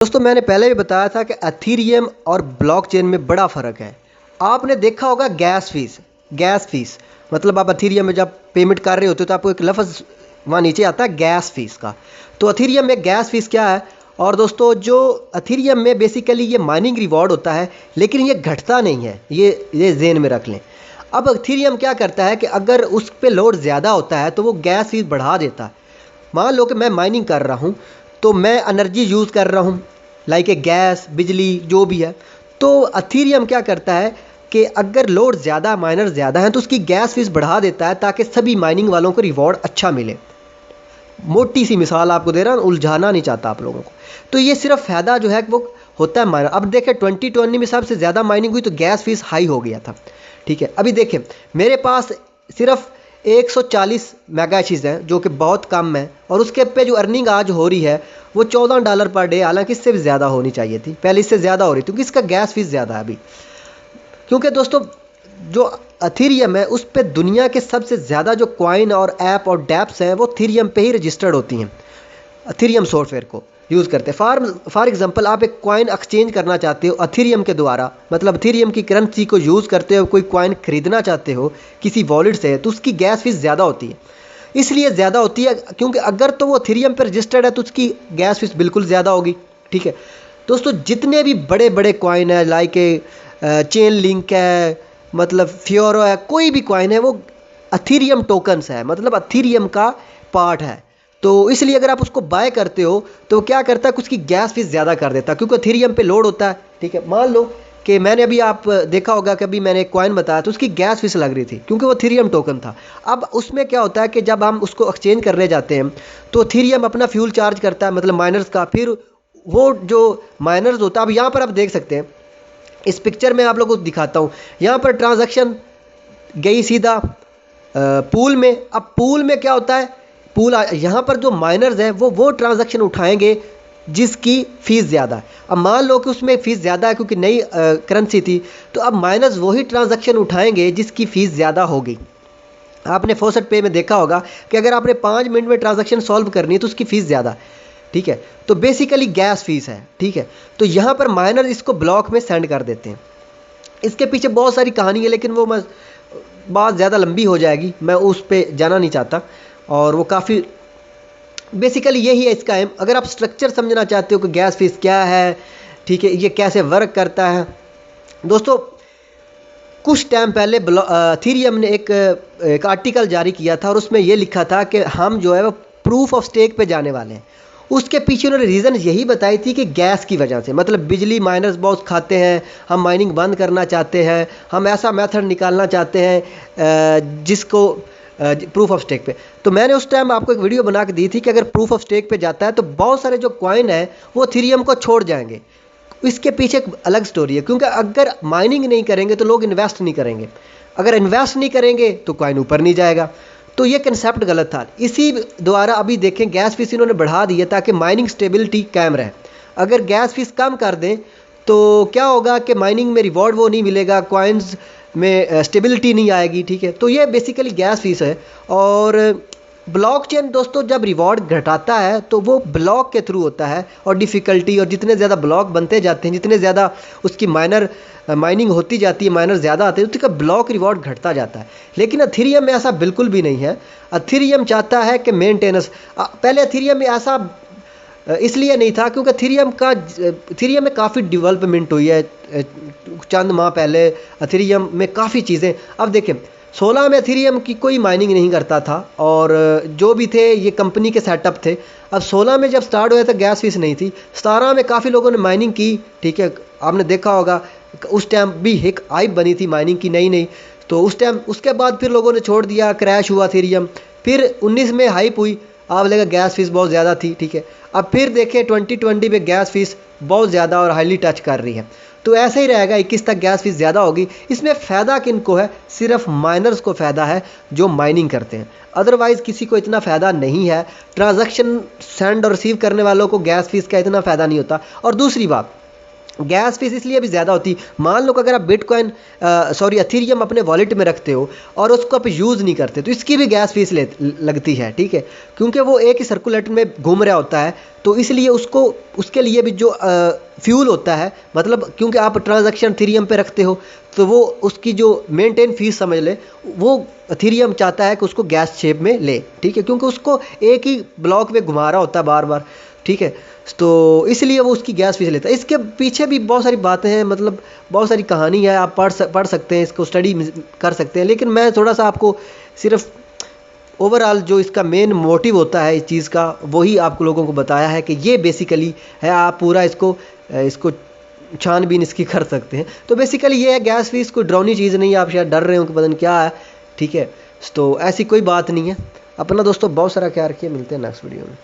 दोस्तों मैंने पहले भी बताया था कि एथीरियम और ब्लॉकचेन में बड़ा फ़र्क है। आपने देखा होगा गैस फीस मतलब आप एथीरियम में जब पेमेंट कर रहे होते हो तो आपको एक लफ्ज़ वहाँ नीचे आता है गैस फीस का। तो एथीरियम में गैस फीस क्या है? और दोस्तों जो एथीरियम में बेसिकली ये माइनिंग रिवॉर्ड होता है, लेकिन ये घटता नहीं है, ये ज़हन में रख लें। अब एथीरियम क्या करता है कि अगर उस पर लोड ज़्यादा होता है तो वो गैस फीस बढ़ा देता है। मान लो कि मैं माइनिंग कर रहा हूँ, तो मैं एनर्जी यूज़ कर रहा हूँ, लाइक ए गैस, बिजली जो भी है। तो एथीरियम क्या करता है कि अगर लोड ज़्यादा, माइनर ज़्यादा हैं, तो उसकी गैस फीस बढ़ा देता है ताकि सभी माइनिंग वालों को रिवॉर्ड अच्छा मिले। मोटी सी मिसाल आपको दे रहा हूँ, उलझाना नहीं चाहता आप लोगों को। तो ये सिर्फ फ़ायदा जो है वो होता है माइनर। अब देखें 2020 में सबसे ज़्यादा माइनिंग हुई तो गैस फीस हाई हो गया था, ठीक है। अभी देखें मेरे पास सिर्फ 140 मेगा चीज़ है जो कि बहुत कम है, और उसके पे जो अर्निंग आज हो रही है वो $14 पर डे, हालांकि इससे भी ज़्यादा होनी चाहिए थी, पहले इससे ज़्यादा हो रही थी क्योंकि इसका गैस फीस ज़्यादा है अभी। क्योंकि दोस्तों जो अथीरियम है उस पे दुनिया के सबसे ज़्यादा जो कॉइन और ऐप और डैप्स हैं वो अथीरियम पे ही रजिस्टर्ड होती हैं, अथीरियम सॉफ्टवेयर को यूज़ करते हैं। फॉर एग्जांपल आप एक कॉइन एक्सचेंज करना चाहते हो अथीरियम के द्वारा, मतलब अथीरियम की करेंसी को यूज़ करते हो, कोई कॉइन खरीदना चाहते हो किसी वॉलेट से, तो उसकी गैस फीस ज़्यादा होती है। इसलिए ज़्यादा होती है क्योंकि अगर तो वो अथीरियम पर रजिस्टर्ड है तो उसकी गैस फीस बिल्कुल ज़्यादा होगी, ठीक है। दोस्तों जितने भी बड़े बड़े कॉइन है, लाइक चेन लिंक है, मतलब फ्योरो है, कोई भी कॉइन है वो अथीरियम टोकन्स है, मतलब अथीरियम का पार्ट है। तो इसलिए अगर आप उसको बाय करते हो तो क्या करता है, उसकी गैस फीस ज़्यादा कर देता है क्योंकि अथीरियम पे लोड होता है, ठीक है। मान लो कि मैंने अभी, आप देखा होगा कि अभी मैंने एक कॉइन बताया तो उसकी गैस फीस लग रही थी क्योंकि वो अथीरियम टोकन था। अब उसमें क्या होता है कि जब हम उसको एक्सचेंज करने जाते हैं तो अथीरियम अपना फ्यूल चार्ज करता है, मतलब माइनर्स का, फिर वो जो माइनर्स होता है, अब यहाँ पर आप देख सकते हैं, इस पिक्चर में आप लोगों को दिखाता हूँ, यहाँ पर ट्रांजैक्शन गई सीधा पूल में। अब पूल में क्या होता है, पूल यहाँ पर जो माइनर्स हैं वो ट्रांजैक्शन उठाएंगे जिसकी फ़ीस ज़्यादा है। अब मान लो कि उसमें फ़ीस ज़्यादा है क्योंकि नई करेंसी थी, तो अब माइनर्स वही ट्रांजैक्शन उठाएंगे जिसकी फ़ीस ज़्यादा होगी। आपने फॉसेट पे में देखा होगा कि अगर आपने 5 मिनट में ट्रांजैक्शन सॉल्व करनी है तो उसकी फ़ीस ज़्यादा, ठीक है। तो बेसिकली गैस फीस है, ठीक है। तो यहाँ पर माइनर इसको ब्लॉक में सेंड कर देते हैं। इसके पीछे बहुत सारी कहानी है, लेकिन वो मैं बात ज़्यादा लंबी हो जाएगी, मैं उस पर जाना नहीं चाहता। और वो काफ़ी बेसिकली यही है इसका एम। अगर आप स्ट्रक्चर समझना चाहते हो कि गैस फीस क्या है, ठीक है, ये कैसे वर्क करता है, दोस्तों कुछ टाइम पहले थीरियम ने एक आर्टिकल जारी किया था और उसमें ये लिखा था कि हम जो है वो प्रूफ ऑफ स्टेक पे जाने वाले हैं। उसके पीछे उन्होंने रीज़न यही बताई थी कि गैस की वजह से, मतलब बिजली माइनर्स बहुत खाते हैं, हम माइनिंग बंद करना चाहते हैं, हम ऐसा मेथड निकालना चाहते हैं जिसको प्रूफ ऑफ स्टेक पे। तो मैंने उस टाइम आपको एक वीडियो बना के दी थी कि अगर प्रूफ ऑफ स्टेक पे जाता है तो बहुत सारे जो कॉइन है वो थीरियम को छोड़ जाएंगे। इसके पीछे एक अलग स्टोरी है, क्योंकि अगर माइनिंग नहीं करेंगे तो लोग इन्वेस्ट नहीं करेंगे, अगर इन्वेस्ट नहीं करेंगे तो कॉइन ऊपर नहीं जाएगा। तो ये कंसेप्ट गलत था। इसी द्वारा अभी देखें गैस फीस इन्होंने बढ़ा दी है ताकि माइनिंग स्टेबिलिटी कायम रहे। अगर गैस फीस कम कर दें तो क्या होगा कि माइनिंग में रिवॉर्ड वो नहीं मिलेगा, कॉइन्स में स्टेबिलिटी नहीं आएगी, ठीक है। तो ये बेसिकली गैस फीस है। और ब्लॉकचेन दोस्तों जब रिवॉर्ड घटाता है तो वो ब्लॉक के थ्रू होता है, और डिफ़िकल्टी, और जितने ज़्यादा ब्लॉक बनते जाते हैं, जितने ज़्यादा उसकी माइनिंग होती जाती है, माइनर ज़्यादा आते हैं, तो उसका ब्लॉक रिवॉर्ड घटता जाता है। लेकिन अथीरियम में ऐसा बिल्कुल भी नहीं है। अथीरियम चाहता है कि मेंटेनेंस, पहले अथीरियम में ऐसा इसलिए नहीं था क्योंकि अथीरियम में काफ़ी डेवलपमेंट हुई है चंद माह पहले। अथीरियम में काफ़ी चीज़ें, अब देखें 16 में अथीरियम की कोई माइनिंग नहीं करता था, और जो भी थे ये कंपनी के सेटअप थे। अब 16 में जब स्टार्ट हुआ था गैस फीस नहीं थी, 17 में काफ़ी लोगों ने माइनिंग की, ठीक है। आपने देखा होगा उस टाइम भी एक हाइप बनी थी माइनिंग की नई नई, तो उस टाइम उसके बाद फिर लोगों ने छोड़ दिया, क्रैश हुआ अथीरियम। फिर 19 में हाइप हुई, आप लगा गैस फीस बहुत ज़्यादा थी, ठीक है। अब फिर देखें 2020 में गैस फीस बहुत ज़्यादा और हाईली टच कर रही है। तो ऐसे ही रहेगा, 21 तक गैस फीस ज़्यादा होगी। इसमें फ़ायदा किन को है? सिर्फ माइनर्स को फ़ायदा है जो माइनिंग करते हैं, अदरवाइज़ किसी को इतना फ़ायदा नहीं है। ट्रांजैक्शन सेंड और रिसीव करने वालों को गैस फीस का इतना फ़ायदा नहीं होता। और दूसरी बात, गैस फीस इसलिए भी ज़्यादा होती है, मान लो कि अगर आप बिटकॉइन सॉरी एथीरियम अपने वॉलेट में रखते हो और उसको आप यूज़ नहीं करते तो इसकी भी गैस फीस लगती है, ठीक है, क्योंकि वो एक ही सर्कुलेटर में घूम रहा होता है। तो इसलिए उसको उसके लिए भी जो फ्यूल होता है, मतलब क्योंकि आप ट्रांजैक्शन एथीरियम पे रखते हो तो वो उसकी जो मेंटेन फीस समझ ले, वो एथीरियम चाहता है कि उसको गैस शेप में ले, ठीक है, क्योंकि उसको एक ही ब्लॉक में घुमा रहा होता है बार बार, ठीक है। तो इसलिए वो उसकी गैस फीस लेता है। इसके पीछे भी बहुत सारी बातें हैं, मतलब बहुत सारी कहानी है, आप पढ़ सकते हैं, इसको स्टडी कर सकते हैं, लेकिन मैं थोड़ा सा आपको सिर्फ ओवरऑल जो इसका मेन मोटिव होता है इस चीज़ का वही आप लोगों को बताया है कि ये बेसिकली है। आप पूरा इसको इसको छानबीन इसकी कर सकते हैं। तो बेसिकली ये है, गैस फीस कोई डरावनी चीज़ नहीं है, आप शायद डर रहे हो कि पता नहीं क्या है, ठीक है। तो ऐसी कोई बात नहीं है। अपना दोस्तों बहुत सारा ख्याल रखिए, मिलते हैं नेक्स्ट वीडियो में।